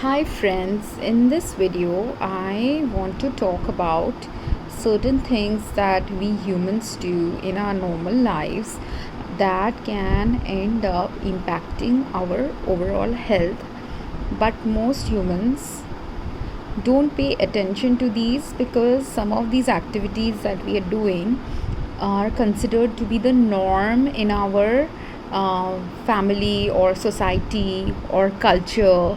Hi friends, in this video I want to talk about certain things that we humans do in our normal lives that can end up impacting our overall health, but most humans don't pay attention to these because some of these activities that we are doing are considered to be the norm in our family or society or culture,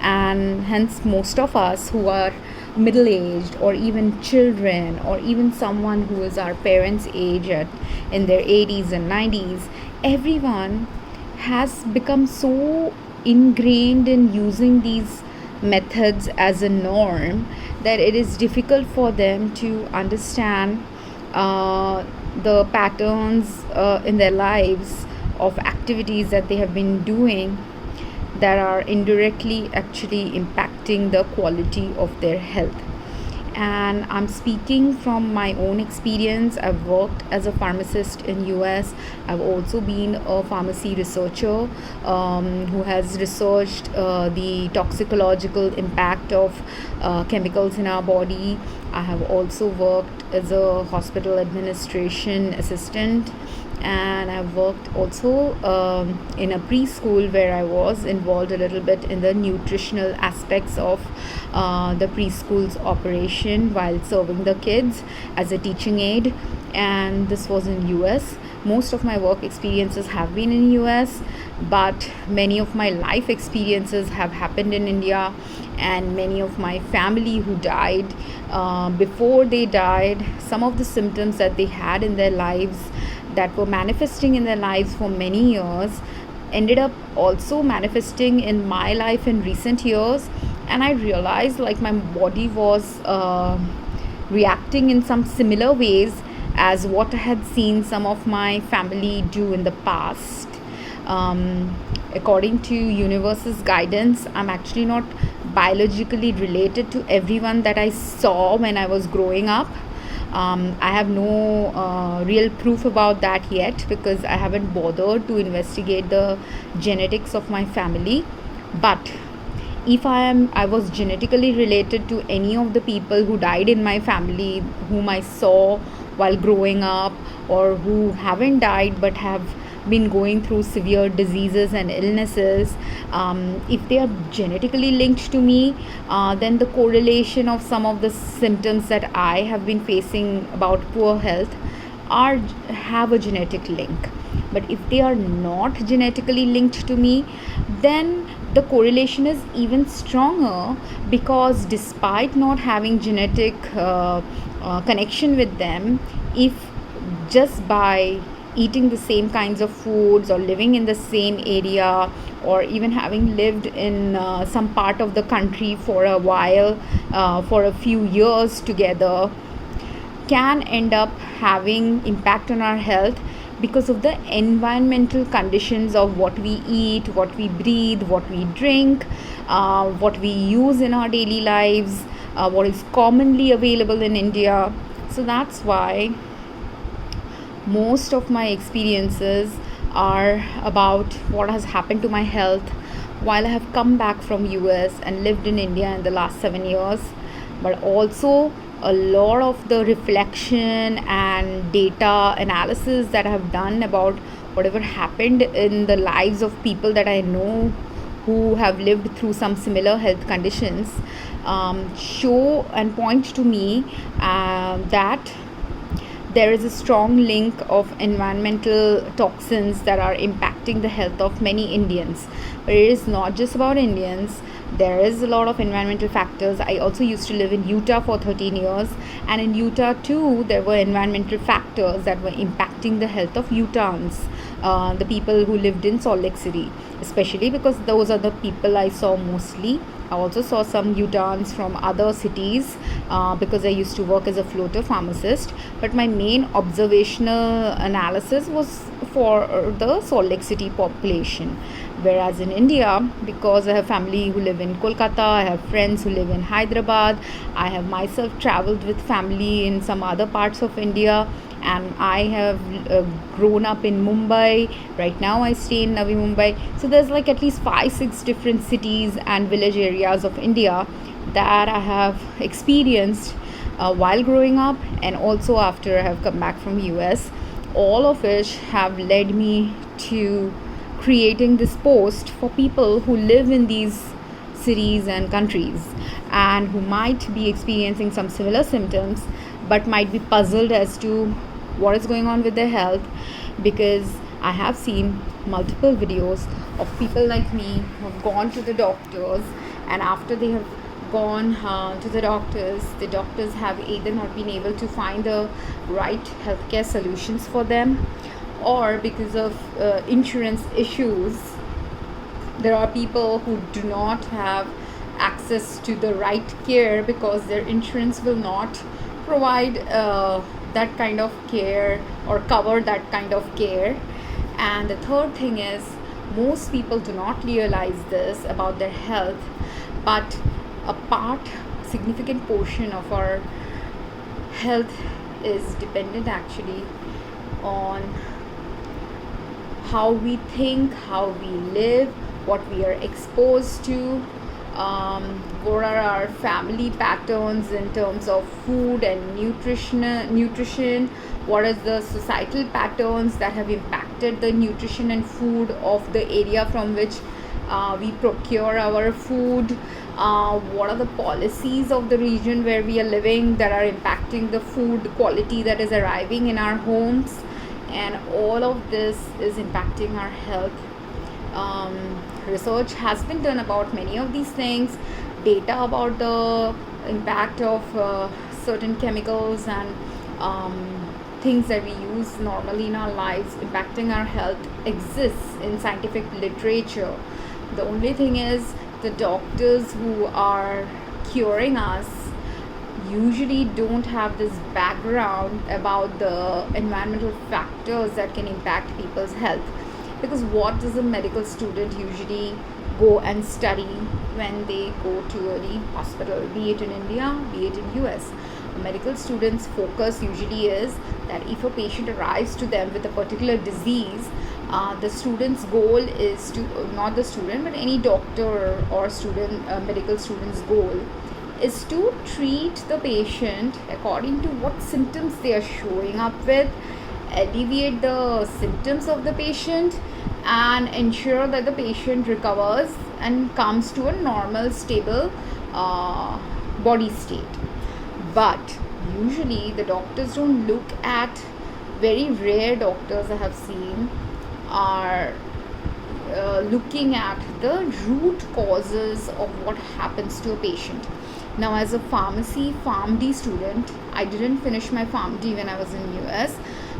and hence most of us who are middle aged or even children or even someone who is our parents age in their 80s and 90s, everyone has become so ingrained in using these methods as a norm that it is difficult for them to understand the patterns in their lives of activities that they have been doing that are indirectly actually impacting the quality of their health. And I'm speaking from my own experience. I've worked as a pharmacist in US. I've also been a pharmacy researcher who has researched the toxicological impact of chemicals in our body. I have also worked as a hospital administration assistant, and I've worked also in a preschool where I was involved a little bit in the nutritional aspects of the preschool's operation while serving the kids as a teaching aide, and this was in US. Most of my work experiences have been in US, but many of my life experiences have happened in India, and many of my family who died, before they died, some of the symptoms that they had in their lives that were manifesting in their lives for many years ended up also manifesting in my life in recent years. And I realized like my body was reacting in some similar ways as what I had seen some of my family do in the past. According to universe's guidance, I'm actually not biologically related to everyone that I saw when I was growing up. I have no real proof about that yet because I haven't bothered to investigate the genetics of my family. But if I was genetically related to any of the people who died in my family, whom I saw while growing up, or who haven't died but have been going through severe diseases and illnesses, if they are genetically linked to me, then the correlation of some of the symptoms that I have been facing about poor health have a genetic link. But if they are not genetically linked to me, then the correlation is even stronger, because despite not having genetic connection with them, if just by eating the same kinds of foods or living in the same area or even having lived in some part of the country for a while, for a few years together, can end up having impact on our health because of the environmental conditions of what we eat, what we breathe, what we drink, what we use in our daily lives, what is commonly available in India. So that's why most of my experiences are about what has happened to my health while I have come back from US and lived in India in the last 7 years, but also a lot of the reflection and data analysis that I have done about whatever happened in the lives of people that I know who have lived through some similar health conditions, show and point to me that there is a strong link of environmental toxins that are impacting the health of many Indians. But it is not just about Indians. There is a lot of environmental factors. I also used to live in Utah for 13 years, and in Utah too there were environmental factors that were impacting the health of Utahns, the people who lived in Salt Lake City, especially because those are the people I saw mostly. I also saw some Utahns from other cities because I used to work as a floater pharmacist, but my main observational analysis was for the Salt Lake City population. Whereas in India, because I have family who live in Kolkata, I have friends who live in Hyderabad, I have myself traveled with family in some other parts of India, and I have grown up in Mumbai. Right now I stay in Navi Mumbai. So there's like at least 5-6 different cities and village areas of India that I have experienced while growing up, and also after I have come back from US, all of which have led me to creating this post for people who live in these cities and countries and who might be experiencing some similar symptoms but might be puzzled as to what is going on with their health. Because I have seen multiple videos of people like me who have gone to the doctors, and after they have gone to the doctors have either not been able to find the right healthcare solutions for them, or because of insurance issues, there are people who do not have access to the right care because their insurance will not provide that kind of care or cover that kind of care. And the third thing is, most people do not realize this about their health, but significant portion of our health is dependent actually on how we think, how we live, what we are exposed to, what are our family patterns in terms of food and nutrition, what is the societal patterns that have impacted the nutrition and food of the area from which we procure our food, what are the policies of the region where we are living that are impacting the food quality that is arriving in our homes, and all of this is impacting our health. Research has been done about many of these things, data about the impact of certain chemicals and things that we use normally in our lives impacting our health exists in scientific literature. The only thing is, the doctors who are curing us usually don't have this background about the environmental factors that can impact people's health. Because what does a medical student usually go and study when they go to any hospital, be it in India, be it in US? Medical students' focus usually is that if a patient arrives to them with a particular disease, the student's goal is to, not the student but any doctor or student, medical student's goal is to treat the patient according to what symptoms they are showing up with, alleviate the symptoms of the patient, and ensure that the patient recovers and comes to a normal, stable body state. But usually the doctors don't look at, very rare doctors I have seen are looking at the root causes of what happens to a patient. Now, as a PharmD student, I didn't finish my PharmD when I was in US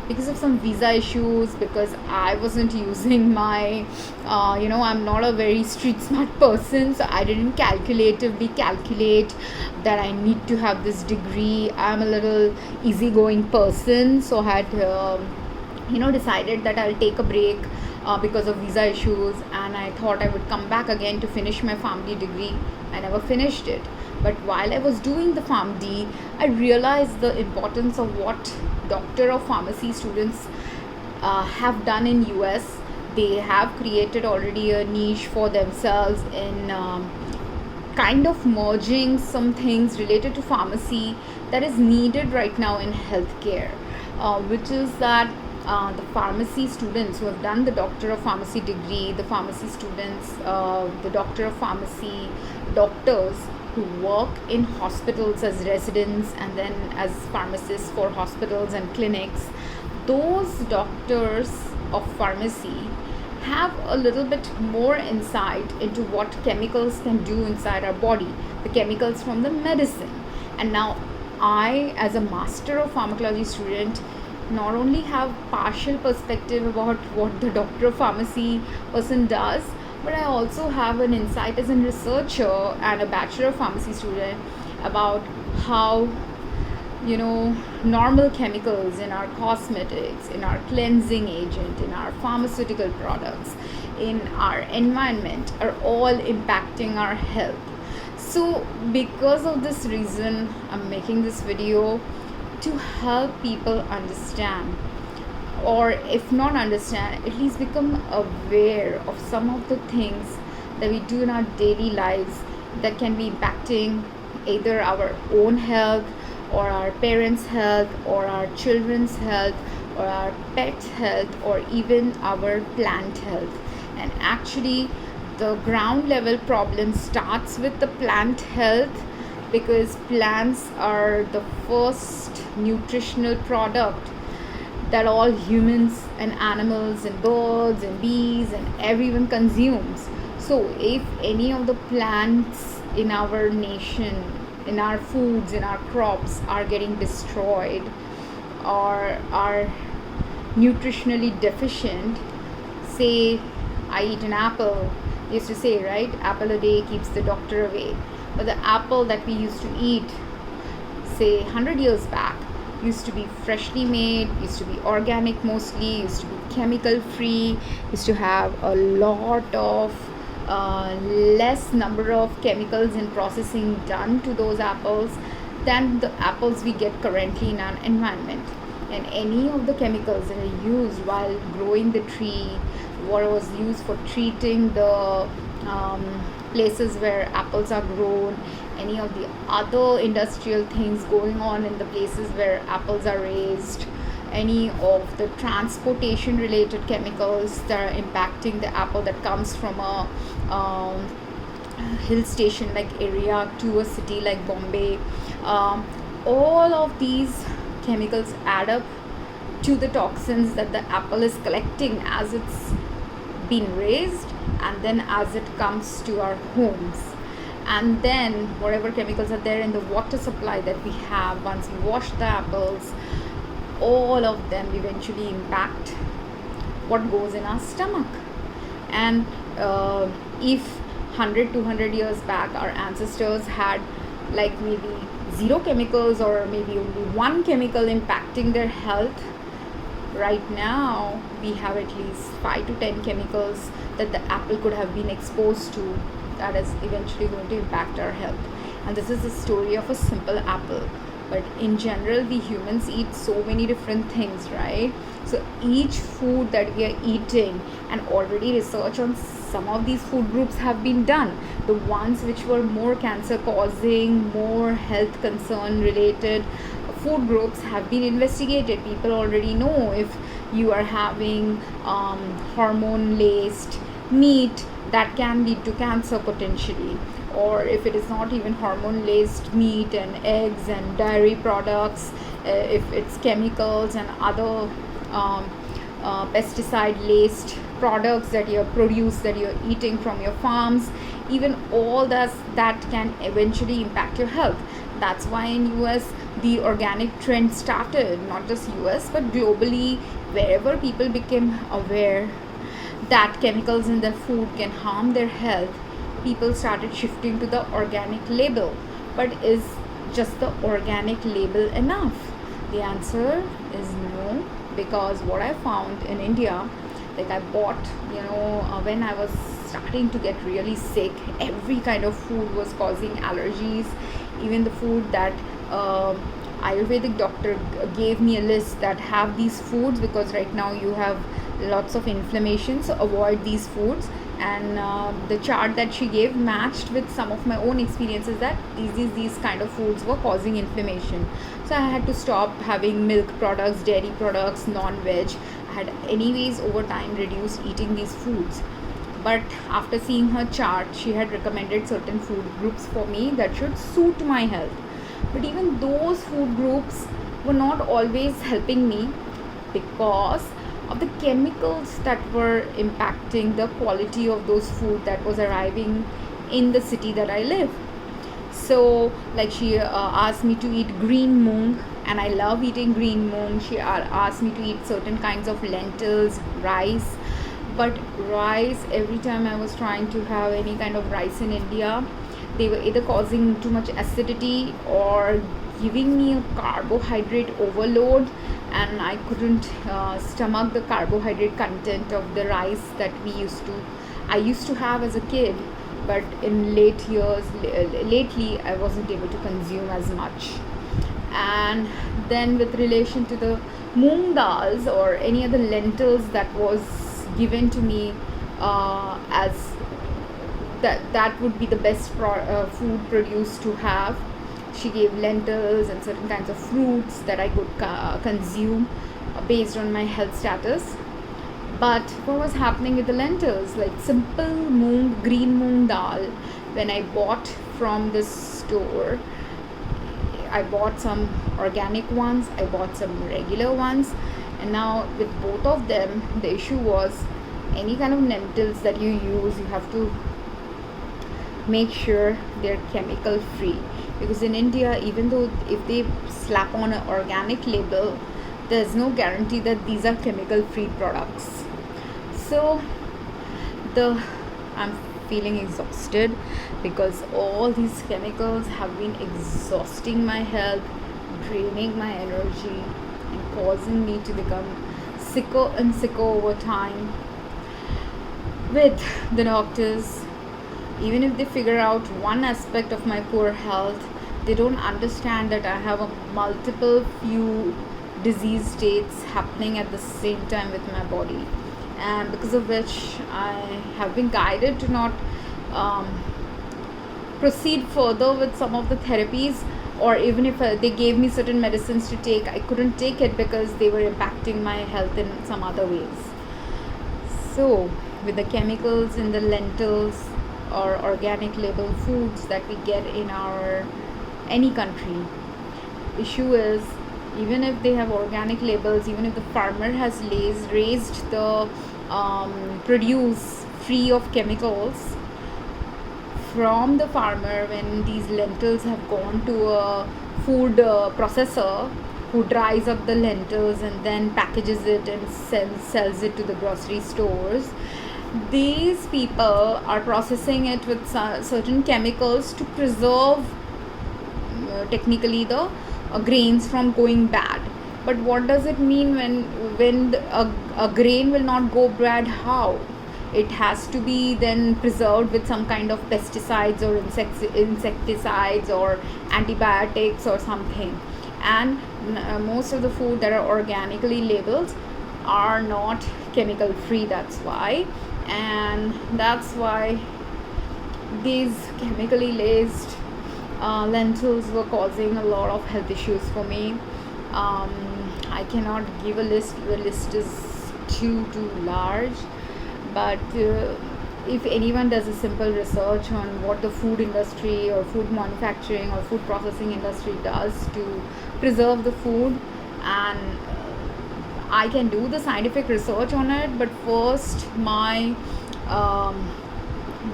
because of some visa issues, because I wasn't using my, I'm not a very street smart person, so I didn't calculatively calculate that I need to have this degree. I'm a little easygoing person, so I had, decided that I'll take a break because of visa issues, and I thought I would come back again to finish my PharmD degree. I never finished it. But while I was doing the PharmD, I realized the importance of what doctor of pharmacy students have done in US. They have created already a niche for themselves in kind of merging some things related to pharmacy that is needed right now in healthcare, which is that the pharmacy students who have done the doctor of pharmacy degree, the pharmacy students, the doctor of pharmacy doctors who work in hospitals as residents and then as pharmacists for hospitals and clinics, those doctors of pharmacy have a little bit more insight into what chemicals can do inside our body, the chemicals from the medicine. And now I, as a master of pharmacology student, not only have partial perspective about what the doctor of pharmacy person does, but I also have an insight as a researcher and a bachelor of pharmacy student about how, normal chemicals in our cosmetics, in our cleansing agent, in our pharmaceutical products, in our environment are all impacting our health. So because of this reason, I'm making this video to help people understand, or if not understand, at least become aware of some of the things that we do in our daily lives that can be impacting either our own health, or our parents' health, or our children's health, or our pets' health, or even our plant health. And actually, the ground level problem starts with the plant health, because plants are the first nutritional product that all humans and animals and birds and bees and everyone consumes. So if any of the plants in our nation, in our foods, in our crops are getting destroyed, or are nutritionally deficient, say I eat an apple, they used to say, right, apple a day keeps the doctor away. But the apple that we used to eat, say 100 years back, used to be freshly made, used to be organic mostly, used to be chemical free, used to have a lot of less number of chemicals and processing done to those apples than the apples we get currently in our environment. And any of the chemicals that are used while growing the tree, what was used for treating the places where apples are grown, any of the other industrial things going on in the places where apples are raised, any of the transportation related chemicals that are impacting the apple that comes from a hill station like area to a city like Bombay, all of these chemicals add up to the toxins that the apple is collecting as it's been raised, and then as it comes to our homes. And then whatever chemicals are there in the water supply that we have, once we wash the apples, all of them eventually impact what goes in our stomach. And if 100-200 years back our ancestors had like maybe zero chemicals, or maybe only one chemical impacting their health, right now we have at least 5 to 10 chemicals that the apple could have been exposed to, that is eventually going to impact our health. And this is the story of a simple apple. But in general, we humans eat so many different things, right? So each food that we are eating, and already research on some of these food groups have been done, the ones which were more cancer causing, more health concern related food groups have been investigated. People already know if you are having hormone laced meat, that can lead to cancer potentially, or if it is not even hormone laced meat and eggs and dairy products, if it's chemicals and other pesticide laced products that you're that you're eating from your farms, even all that can eventually impact your health. That's why in US the organic trend started, not just US but globally. Wherever people became aware that chemicals in their food can harm their health, people started shifting to the organic label. But is just the organic label enough? The answer is no, because what I found in India, like I bought, when I was starting to get really sick, every kind of food was causing allergies. Even the food that Ayurvedic doctor gave me a list that have these foods, because right now you have lots of inflammation, so avoid these foods. And the chart that she gave matched with some of my own experiences, that these kind of foods were causing inflammation. So I had to stop having milk products, dairy products, non-veg. I had anyways over time reduced eating these foods. But after seeing her chart, she had recommended certain food groups for me that should suit my health. But even those food groups were not always helping me, because of the chemicals that were impacting the quality of those food that was arriving in the city that I live. So like she asked me to eat green moong, and I love eating green moong. She asked me to eat certain kinds of lentils, rice. But rice, every time I was trying to have any kind of rice in India, they were either causing too much acidity or giving me a carbohydrate overload, and I couldn't stomach the carbohydrate content of the rice that I used to have as a kid. But in lately I wasn't able to consume as much. And then with relation to the moong dals or any other lentils that was given to me, as that would be the best food produce to have. She gave lentils and certain kinds of fruits that I could consume based on my health status. But what was happening with the lentils, like simple green moong dal, when I bought from this store, I bought some organic ones, I bought some regular ones, and now with both of them, the issue was any kind of lentils that you use, you have to make sure they're chemical free, because in India, even though if they slap on an organic label, there's no guarantee that these are chemical free products. So I'm feeling exhausted because all these chemicals have been exhausting my health, draining my energy, and causing me to become sicker and sicker over time. With the doctors, even if they figure out one aspect of my poor health, they don't understand that I have a multiple few disease states happening at the same time with my body, and because of which I have been guided to not proceed further with some of the therapies, or even if they gave me certain medicines to take, I couldn't take it because they were impacting my health in some other ways. So with the chemicals in the lentils or organic label foods that we get in our any country, issue is, even if they have organic labels, even if the farmer has raised the produce free of chemicals from the farmer, when these lentils have gone to a food processor who dries up the lentils and then packages it and sells it to the grocery stores, these people are processing it with certain chemicals to preserve technically the grains from going bad. But what does it mean when a grain will not go bad? How? It has to be then preserved with some kind of pesticides or insecticides or antibiotics or something. And most of the food that are organically labeled are not chemical free. That's why these chemically laced lentils were causing a lot of health issues for me. I cannot give a list. The list is too large. But if anyone does a simple research on what the food industry or food manufacturing or food processing industry does to preserve the food, and I can do the scientific research on it, but first my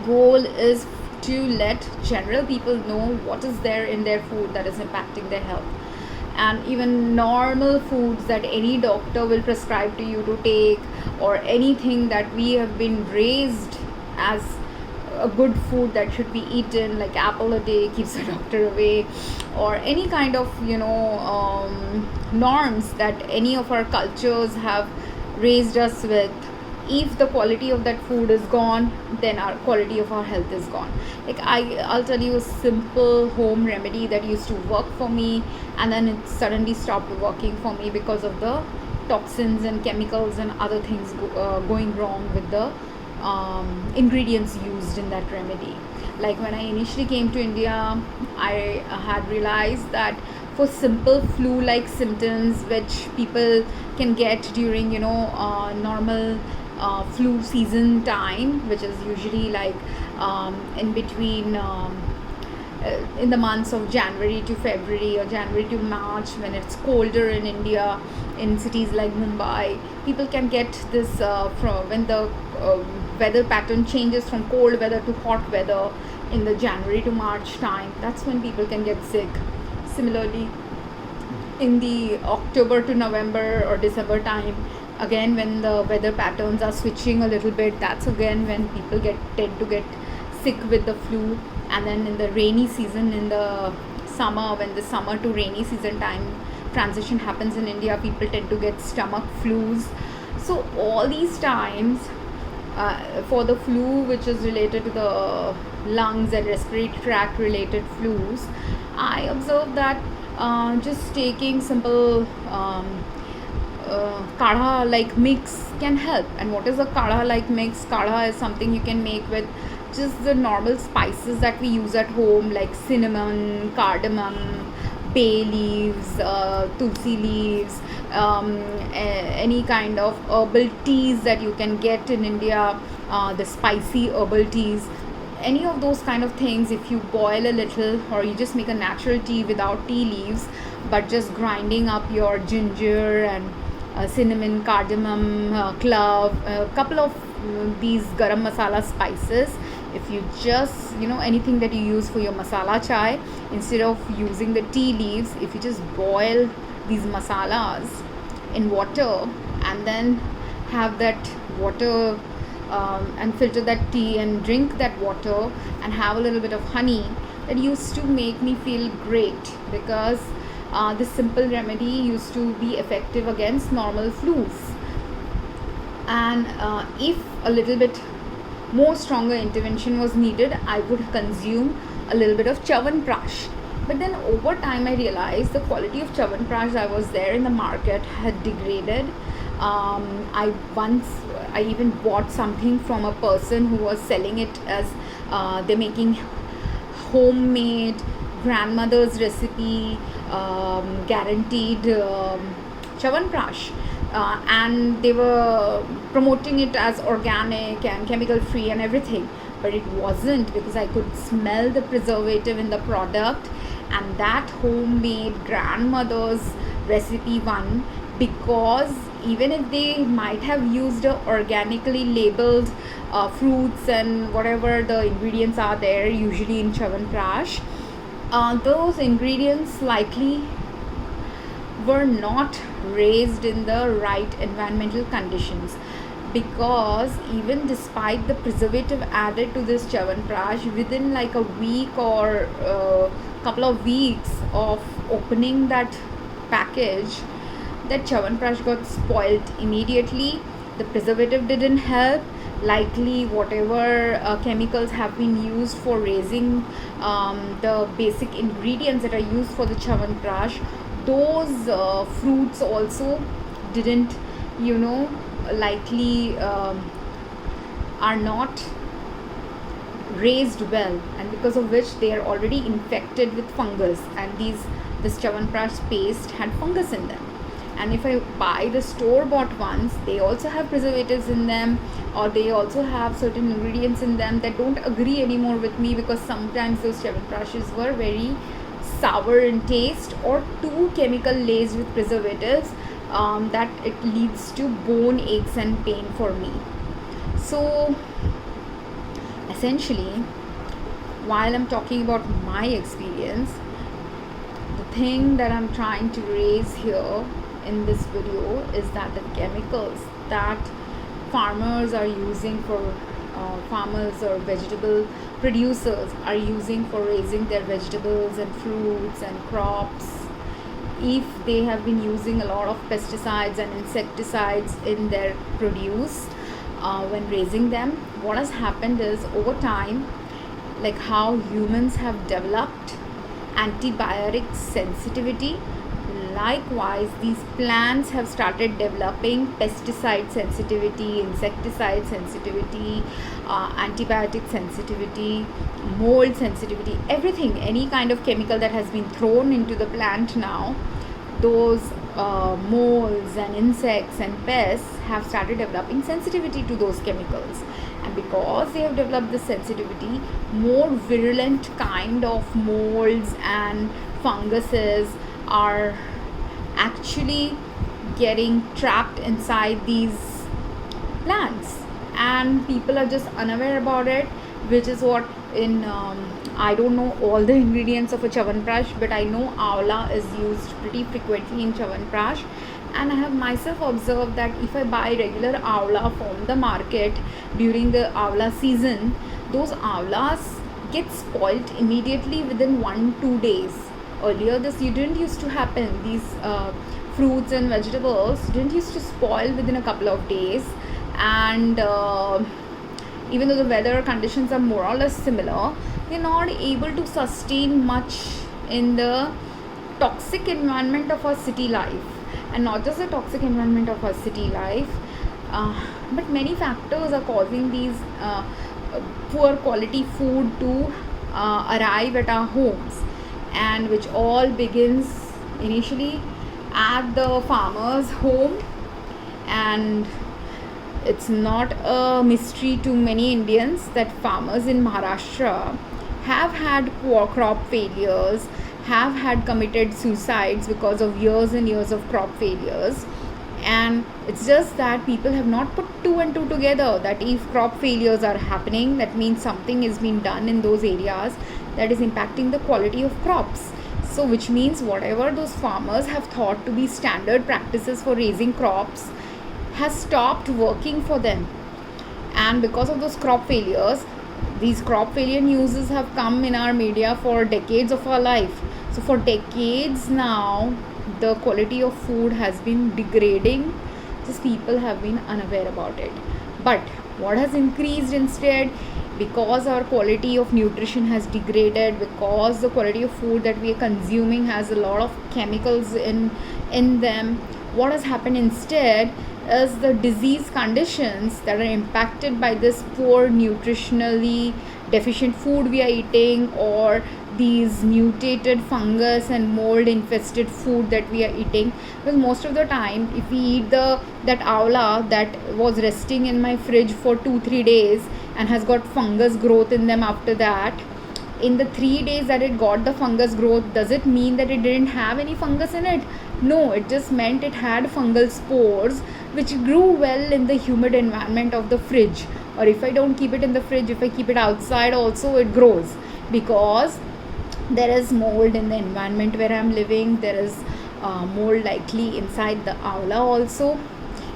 goal is to let general people know what is there in their food that is impacting their health. And even normal foods that any doctor will prescribe to you to take, or anything that we have been raised as a good food that should be eaten, like apple a day keeps the doctor away, or any kind of norms that any of our cultures have raised us with, if the quality of that food is gone, then our quality of our health is gone. Like I'll tell you a simple home remedy that used to work for me, and then it suddenly stopped working for me because of the toxins and chemicals and other things going wrong with the ingredients used in that remedy. Like when I initially came to India, I had realized that for simple flu-like symptoms which people can get during normal flu season time, which is usually like in between in the months of January to February or January to March, when it's colder in India, in cities like Mumbai, people can get this from when the weather pattern changes from cold weather to hot weather in the January to March time. That's when people can get sick. Similarly, in the October to November or December time, again when the weather patterns are switching a little bit, that's again when people tend to get sick with the flu. And then in the rainy season, in the summer, when the summer to rainy season time transition happens in India, people tend to get stomach flus. So all these times for the flu which is related to the lungs and respiratory tract related flus, I observed that just taking simple kadha like mix can help. And what is a kadha like mix? Kadha is something you can make with just the normal spices that we use at home, like cinnamon, cardamom, bay leaves, tulsi leaves, any kind of herbal teas that you can get in India, the spicy herbal teas, any of those kind of things. If you boil a little, or you just make a natural tea without tea leaves, but just grinding up your ginger and cinnamon, cardamom, clove, a couple of these garam masala spices. If you just, anything that you use for your masala chai, instead of using the tea leaves, if you just boil these masalas in water and then have that water and filter that tea and drink that water and have a little bit of honey, that used to make me feel great, because this simple remedy used to be effective against normal flus. And if a little bit more stronger intervention was needed, I would consume a little bit of Chyawanprash. But then over time I realized the quality of Chyawanprash that was there in the market had degraded. I even bought something from a person who was selling it as they're making homemade grandmother's recipe, guaranteed Chyawanprash, and they were promoting it as organic and chemical free and everything, but it wasn't, because I could smell the preservative in the product. And that homemade grandmother's recipe one, because even if they might have used organically labeled fruits and whatever the ingredients are there usually in Chyawanprash, those ingredients likely were not raised in the right environmental conditions. Because even despite the preservative added to this Chyawanprash, within like a week or couple of weeks of opening that package, that Chyawanprash got spoiled immediately. The preservative didn't help. Likely whatever chemicals have been used for raising the basic ingredients that are used for the Chyawanprash, those fruits also didn't, likely are not raised well, and because of which they are already infected with fungus, and this Chyawanprash paste had fungus in them. And if I buy the store bought ones, they also have preservatives in them, or they also have certain ingredients in them that don't agree anymore with me, because sometimes those Chyawanprashes were very sour in taste or too chemical laced with preservatives, that it leads to bone aches and pain for me. So essentially, while I'm talking about my experience, the thing that I'm trying to raise here in this video is that the chemicals that farmers are using for farmers or vegetable producers are using for raising their vegetables and fruits and crops, if they have been using a lot of pesticides and insecticides in their produce when raising them, what has happened is, over time, like how humans have developed antibiotic sensitivity, likewise these plants have started developing pesticide sensitivity, insecticide sensitivity, antibiotic sensitivity, mold sensitivity, everything, any kind of chemical that has been thrown into the plant now, those molds and insects and pests have started developing sensitivity to those chemicals. And because they have developed the sensitivity, more virulent kind of molds and funguses are actually getting trapped inside these plants, and people are just unaware about it, which is what in I don't know all the ingredients of a Chyawanprash, but I know Avla is used pretty frequently in Chyawanprash. And I have myself observed that if I buy regular Avla from the market during the Avla season, those Avlas get spoilt immediately within 1-2 days. Earlier this didn't used to happen. These fruits and vegetables didn't used to spoil within a couple of days. And even though the weather conditions are more or less similar, they're not able to sustain much in the toxic environment of our city life. And not just the toxic environment of our city life, but many factors are causing these poor quality food to arrive at our homes, and which all begins initially at the farmer's home. And it's not a mystery to many Indians that farmers in Maharashtra have had poor crop failures, have had committed suicides because of years and years of crop failures. And it's just that people have not put two and two together, that if crop failures are happening, that means something is being done in those areas that is impacting the quality of crops. So which means whatever those farmers have thought to be standard practices for raising crops has stopped working for them. And because of those crop failures, these crop failure news have come in our media for decades of our life. So for decades now, the quality of food has been degrading, just people have been unaware about it. But what has increased instead, because our quality of nutrition has degraded, because the quality of food that we are consuming has a lot of chemicals in them, what has happened instead is the disease conditions that are impacted by this poor nutritionally deficient food we are eating, or these mutated fungus and mold infested food that we are eating. Because most of the time, if we eat that avla that was resting in my fridge for 2-3 days and has got fungus growth in them after that, in the 3 days that it got the fungus growth, does it mean that it didn't have any fungus in it? No, it just meant it had fungal spores which grew well in the humid environment of the fridge. Or if I don't keep it in the fridge, if I keep it outside also, it grows, because there is mold in the environment where I'm living. There is mold likely inside the avla also.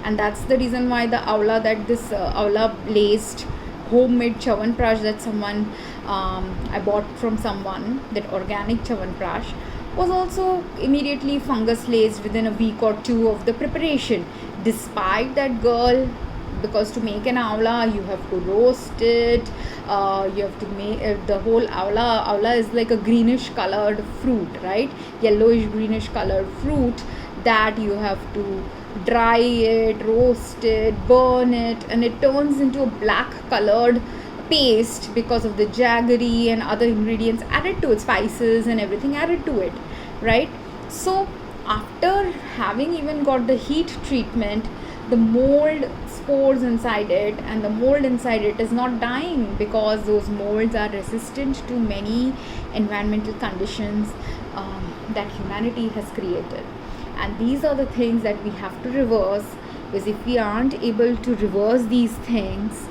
And that's the reason why the avla, that this avla laced homemade chawanprash that someone I bought from someone, that organic chawanprash, was also immediately fungus laced within a week or two of the preparation. Despite that, girl, because to make an avla you have to roast it, you have to make the whole avla is like a greenish colored fruit, right? Yellowish greenish colored fruit that you have to dry it, roast it, burn it, and it turns into a black colored paste because of the jaggery and other ingredients added to it, spices and everything added to it, right? So after having even got the heat treatment, the mold spores inside it and the mold inside it is not dying, because those molds are resistant to many environmental conditions that humanity has created. And these are the things that we have to reverse, because if we aren't able to reverse these things,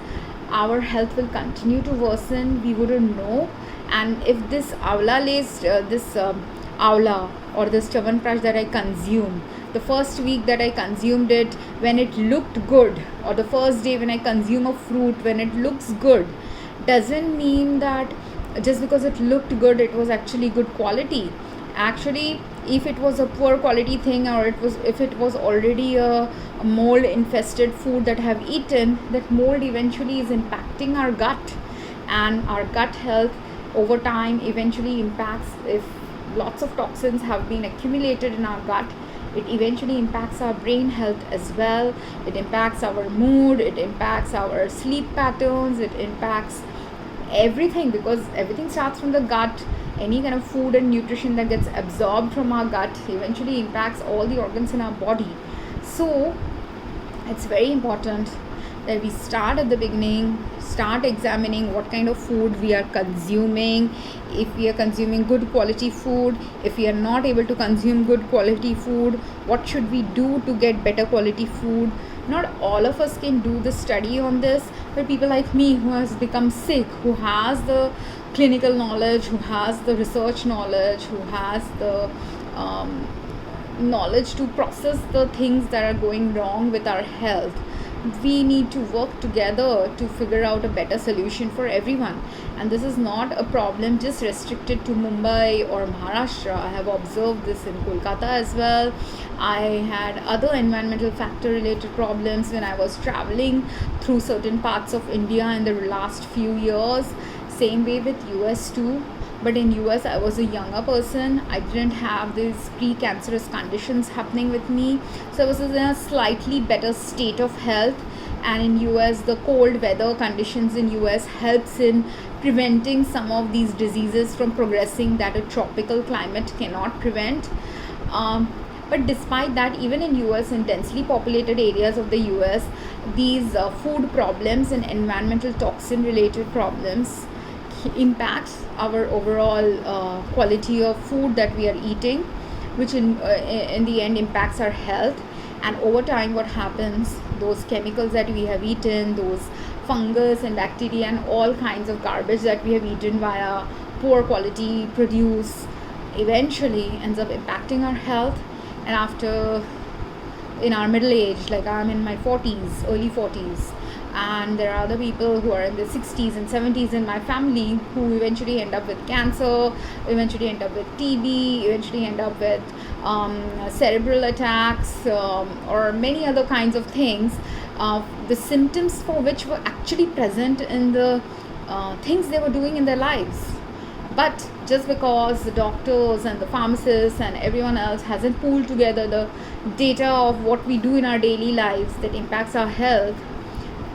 our health will continue to worsen. We wouldn't know. And if this avla laced avla or this chawanprash that I consume, the first week that I consumed it, when it looked good, or the first day when I consume a fruit when it looks good, doesn't mean that just because it looked good it was actually good quality. Actually, if it was a poor quality thing, or if it was already a mold infested food that I have eaten, that mold eventually is impacting our gut, and our gut health over time eventually impacts. If lots of toxins have been accumulated in our gut, it eventually impacts our brain health as well. It impacts our mood, it impacts our sleep patterns, it impacts everything, because everything starts from the gut. Any kind of food and nutrition that gets absorbed from our gut eventually impacts all the organs in our body. So it's very important that we start at the beginning, start examining what kind of food we are consuming. If we are consuming good quality food, if we are not able to consume good quality food, what should we do to get better quality food? Not all of us can do the study on this, but people like me who has become sick, who has the clinical knowledge, who has the research knowledge, who has the knowledge to process the things that are going wrong with our health, we need to work together to figure out a better solution for everyone. And this is not a problem just restricted to Mumbai or Maharashtra. I have observed this in Kolkata as well. I had other environmental factor related problems when I was traveling through certain parts of India in the last few years. Same way with US too. But in US, I was a younger person. I didn't have these pre-cancerous conditions happening with me, so I was in a slightly better state of health. And in US, the cold weather conditions in US helps in preventing some of these diseases from progressing that a tropical climate cannot prevent. But despite that, even in US, in densely populated areas of the US, these food problems and environmental toxin related problems impacts our overall quality of food that we are eating, which in the end impacts our health. And over time, what happens, those chemicals that we have eaten, those fungus and bacteria and all kinds of garbage that we have eaten via poor quality produce, eventually ends up impacting our health. And after, in our middle age, like I'm in my 40s, early 40s, and there are other people who are in their 60s and 70s in my family who eventually end up with cancer, eventually end up with TB, eventually end up with cerebral attacks, or many other kinds of things, the symptoms for which were actually present in the things they were doing in their lives. But just because the doctors and the pharmacists and everyone else hasn't pooled together the data of what we do in our daily lives that impacts our health,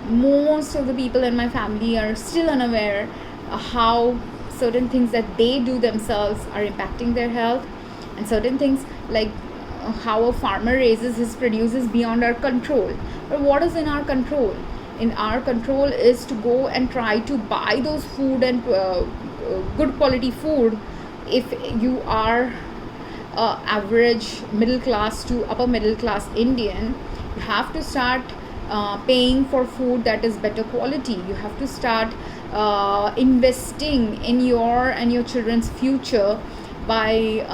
most of the people in my family are still unaware how certain things that they do themselves are impacting their health, and certain things like how a farmer raises his produce is beyond our control. But what is in our control? In our control is to go and try to buy those food and good quality food. If you are average middle class to upper middle class Indian, you have to start paying for food that is better quality. You have to start investing in your and your children's future by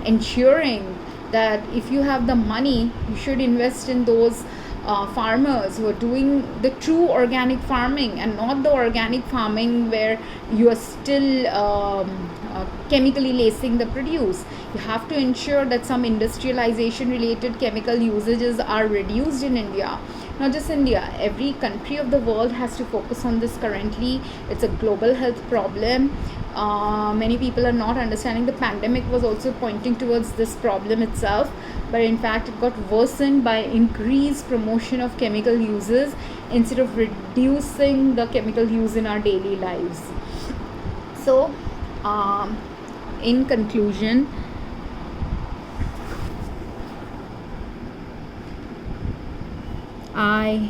ensuring that if you have the money, you should invest in those farmers who are doing the true organic farming, and not the organic farming where you are still chemically lacing the produce. You have to ensure that some industrialization related chemical usages are reduced in India. Not just India, every country of the world has to focus on this currently. It's a global health problem. Many people are not understanding the pandemic was also pointing towards this problem itself, but in fact it got worsened by increased promotion of chemical uses instead of reducing the chemical use in our daily lives. So in conclusion, I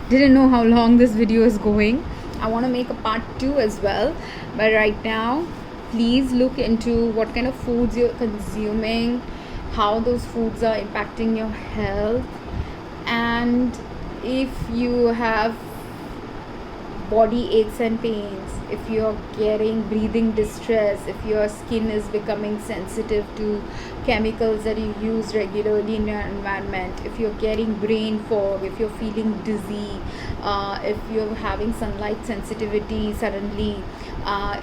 didn't know how long this video is going. I want to make a part 2 as well, but right now please look into what kind of foods you're consuming, how those foods are impacting your health, and if you have body aches and pains, if you're getting breathing distress, if your skin is becoming sensitive to chemicals that you use regularly in your environment, if you're getting brain fog, if you're feeling dizzy, if you're having sunlight sensitivity suddenly,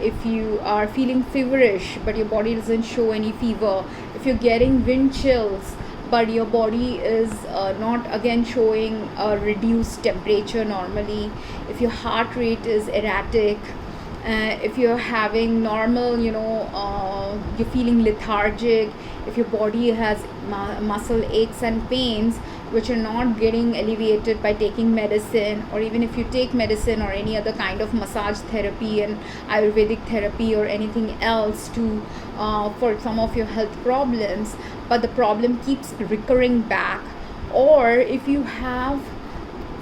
if you are feeling feverish but your body doesn't show any fever, if you're getting wind chills but your body is not again showing a reduced temperature normally, if your heart rate is erratic, if you're having normal, you're feeling lethargic, if your body has muscle aches and pains which are not getting alleviated by taking medicine, or even if you take medicine or any other kind of massage therapy and Ayurvedic therapy or anything else to for some of your health problems, but the problem keeps recurring back, or if you have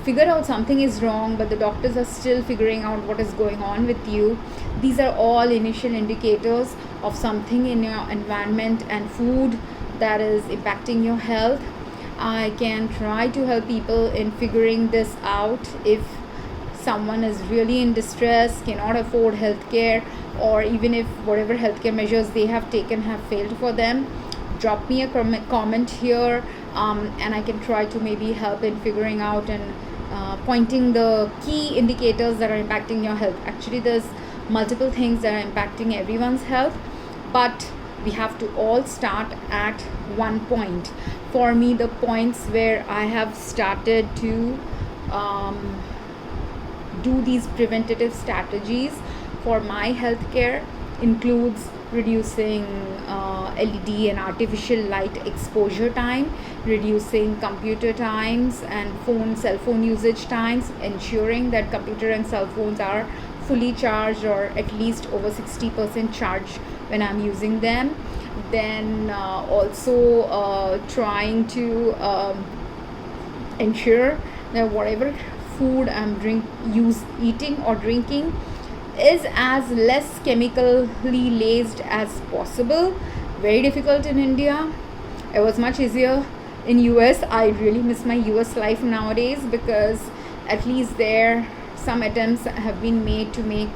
figured out something is wrong but the doctors are still figuring out what is going on with you, these are all initial indicators of something in your environment and food that is impacting your health. I can try to help people in figuring this out. If someone is really in distress, cannot afford healthcare, or even if whatever healthcare measures they have taken have failed for them, drop me a comment here, and I can try to maybe help in figuring out and pointing the key indicators that are impacting your health. Actually, there's multiple things that are impacting everyone's health, but we have to all start at one point. For me, the points where I have started to do these preventative strategies for my healthcare includes reducing LED and artificial light exposure time, reducing computer times and cell phone usage times, ensuring that computer and cell phones are fully charged or at least over 60% charged when I'm using them. Then also trying to ensure that whatever food I'm eating or drinking is as less chemically laced as possible. Very difficult in India. It was much easier in US. I really miss my US life nowadays, because at least there some attempts have been made to make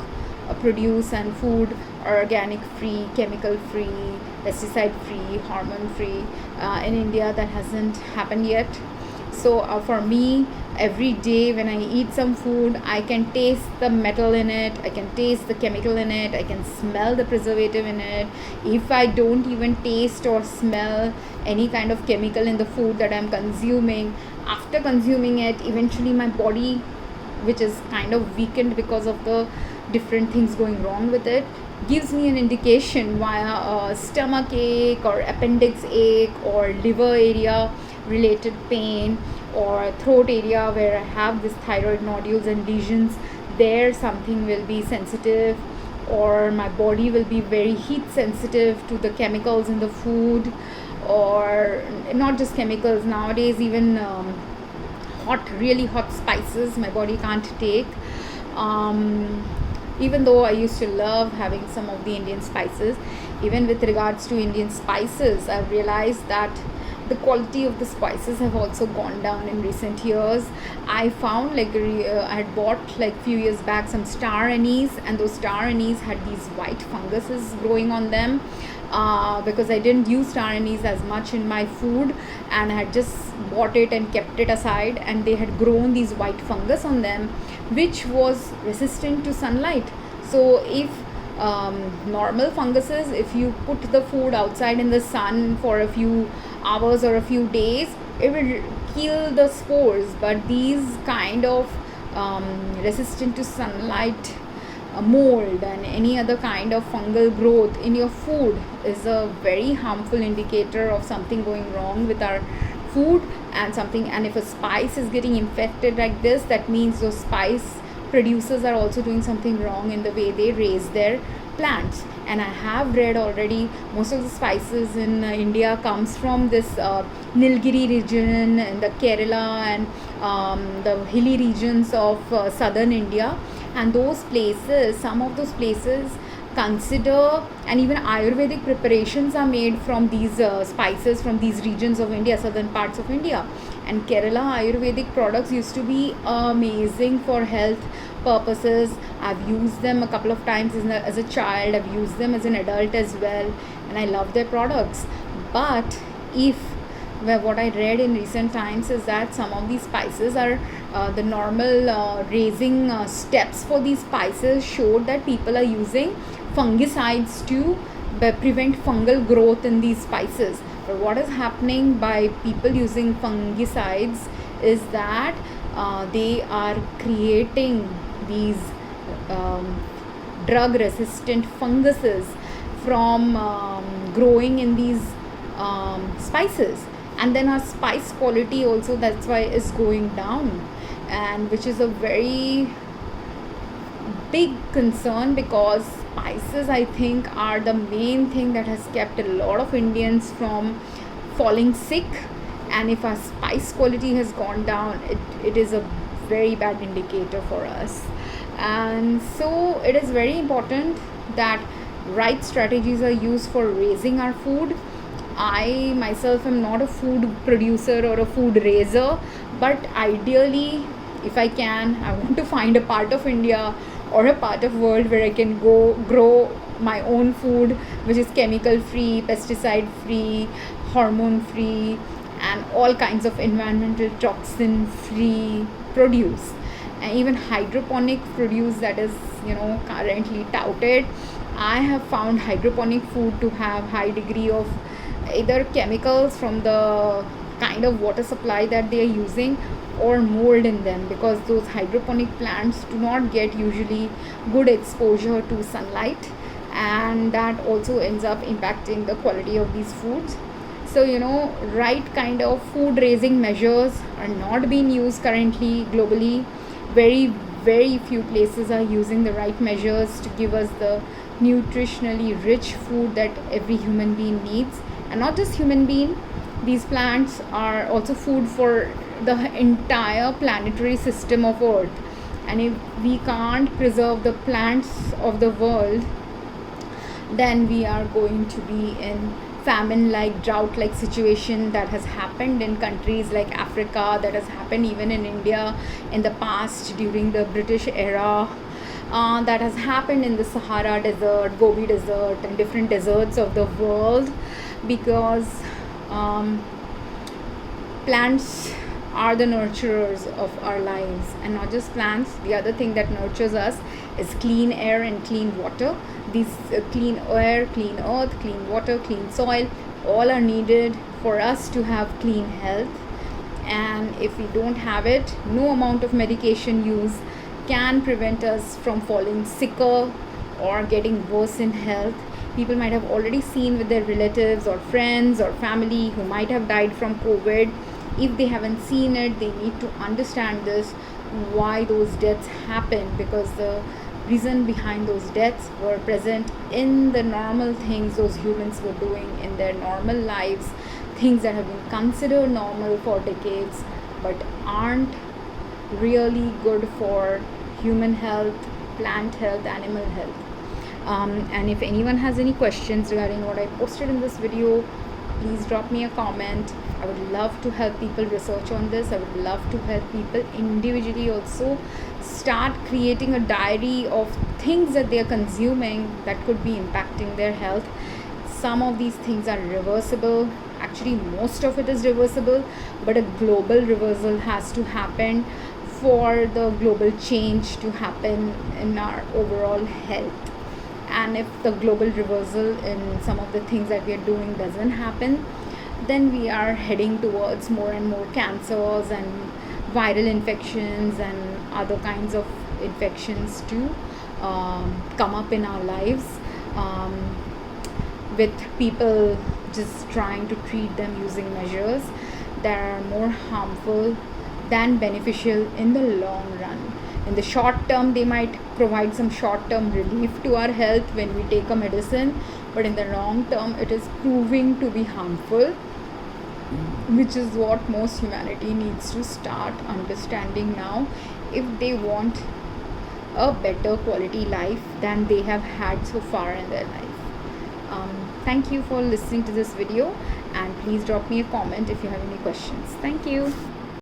produce and food organic free, chemical free, pesticide free, hormone free. In India that hasn't happened yet. So for me, every day when I eat some food, I can taste the metal in it, I can taste the chemical in it, I can smell the preservative in it. If I don't even taste or smell any kind of chemical in the food that I'm consuming, after consuming it, eventually my body, which is kind of weakened because of the different things going wrong with it, gives me an indication via stomach ache or appendix ache or liver area related pain or throat area where I have this thyroid nodules and lesions. There something will be sensitive, or my body will be very heat sensitive to the chemicals in the food, or not just chemicals, nowadays even really hot spices my body can't take. Even though I used to love having some of the Indian spices, even with regards to Indian spices, I've realized that the quality of the spices have also gone down in recent years. I found I had bought like few years back some star anise, and those star anise had these white funguses growing on them, because I didn't use star anise as much in my food, and I had just bought it and kept it aside, and they had grown these white fungus on them, which was resistant to sunlight. So if normal funguses, if you put the food outside in the sun for a few hours or a few days, it will kill the spores, but these kind of resistant to sunlight mold and any other kind of fungal growth in your food is a very harmful indicator of something going wrong with our food. And if a spice is getting infected like this, that means those spice producers are also doing something wrong in the way they raise their plants. And I have read already, most of the spices in India comes from this Nilgiri region and the Kerala and the hilly regions of southern India. And those places, some of those places consider, and even Ayurvedic preparations are made from these spices from these regions of India, southern parts of India. And Kerala Ayurvedic products used to be amazing for health purposes. I've used them a couple of times as a child, I've used them as an adult as well, and I love their products. But what I read in recent times is that some of these spices are the normal raising steps for these spices showed that people are using fungicides to prevent fungal growth in these spices. But what is happening by people using fungicides is that they are creating these drug resistant funguses from growing in these spices, and then our spice quality also, that's why, is going down, and which is a very big concern, because spices, I think, are the main thing that has kept a lot of Indians from falling sick. And if our spice quality has gone down, it is a very bad indicator for us. And so it is very important that right strategies are used for raising our food. I myself am not a food producer or a food raiser, but ideally, if I can, I want to find a part of India or a part of world where I can go grow my own food, which is chemical free, pesticide free, hormone free, and all kinds of environmental toxin free produce. And even hydroponic produce that is currently touted, I have found hydroponic food to have high degree of either chemicals from the kind of water supply that they are using, or mold in them, because those hydroponic plants do not get usually good exposure to sunlight, and that also ends up impacting the quality of these foods. So right kind of food raising measures are not being used currently globally. Very few places are using the right measures to give us the nutritionally rich food that every human being needs. And not just human being, these plants are also food for the entire planetary system of Earth. And if we can't preserve the plants of the world, then we are going to be in famine like, drought like situation that has happened in countries like Africa, that has happened even in India in the past during the British era, that has happened in the Sahara Desert, Gobi Desert, and different deserts of the world, because plants are the nurturers of our lives. And not just plants, the other thing that nurtures us is clean air and clean water. These clean air, clean earth, clean water, clean soil, all are needed for us to have clean health. And if we don't have it, no amount of medication use can prevent us from falling sicker or getting worse in health. People might have already seen with their relatives or friends or family who might have died from COVID. If they haven't seen it, they need to understand this, why those deaths happened, because the reason behind those deaths were present in the normal things those humans were doing in their normal lives, things that have been considered normal for decades but aren't really good for human health, plant health, animal health. And if anyone has any questions regarding what I posted in this video, please drop me a comment. I would love to help people research on this. I would love to help people individually also start creating a diary of things that they are consuming that could be impacting their health. Some of these things are reversible. Actually, most of it is reversible, but a global reversal has to happen for the global change to happen in our overall health. And if the global reversal in some of the things that we are doing doesn't happen, then we are heading towards more and more cancers and viral infections and other kinds of infections to come up in our lives, with people just trying to treat them using measures that are more harmful than beneficial in the long run. In the short term, they might provide some short term relief to our health when we take a medicine, but in the long term it is proving to be harmful, which is what most humanity needs to start understanding now if they want a better quality life than they have had so far in their life. Thank you for listening to this video, and please drop me a comment if you have any questions. Thank you.